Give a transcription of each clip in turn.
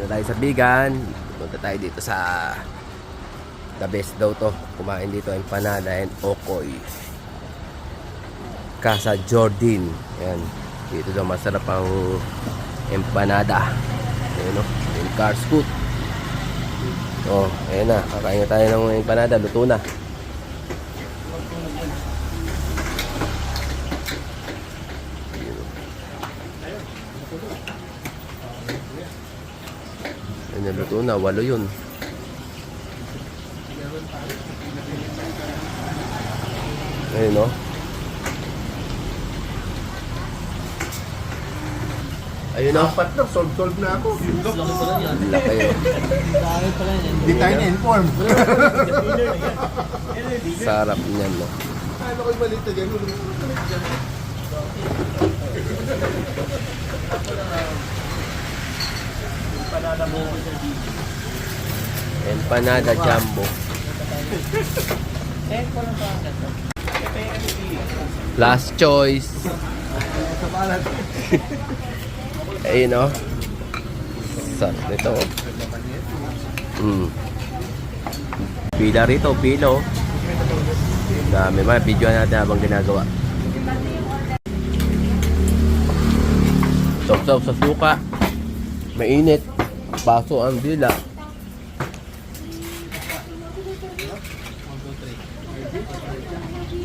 tayo sa Bigan. Punta tayo dito sa the best daw to. Kumain dito empanada and okoy. Casa Jordan. Ayan. Dito daw masarap ang empanada. Ayan o. Yung car scoot. Oh, ayan na. Kakain na tayo ng empanada. Luto na. Ayan, luto na. 8 yun. Ayun o. Ayun o. Apat na, solve na ako. Laki o. Hindi tayo na-inform. Sarap niyan no. Ano ko'y balita dyan? Empanada jumbo. Last choice. Ayun o. Sarap nito. Pila rito, pilo. Dami mga video natin habang ginagawa. Top sa suka. Mainit. Baso ang dila.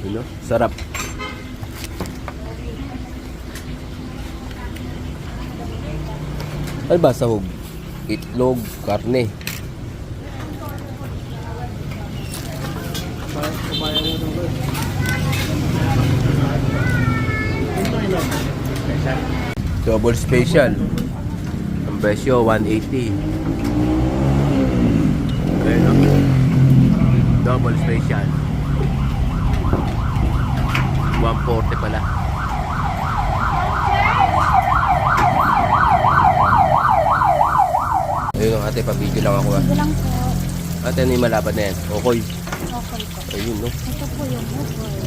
Ano? Sarap. Ano ba sahog? Itlog, karne. Double special. Ang presyo 180. Ayun o. Double special 140 pala. Ayun o ate, pa-video lang ako ah. Ito lang po. Ate, ano yung malapad na yan? Okoy. Okay po. Ayun no. Ito po yung bukoy.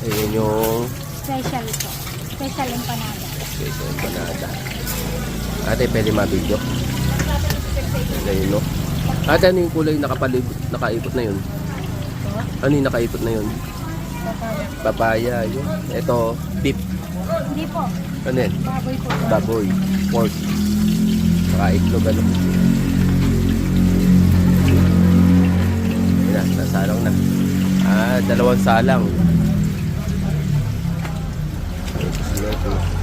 Ayun yung Special po. Special empanada. special empanada. Ate, pwede ma-video? Ayun no. Ate, ano yung kulay nakaikot na yun? Ano yung nakaikot na yun? Papaya. Yun. Ito, beef. Hindi po. Ano yan? Baboy po. Baboy. Pork. Saka itlog ano. Yan na, nasalang na. 2 salang. Ito.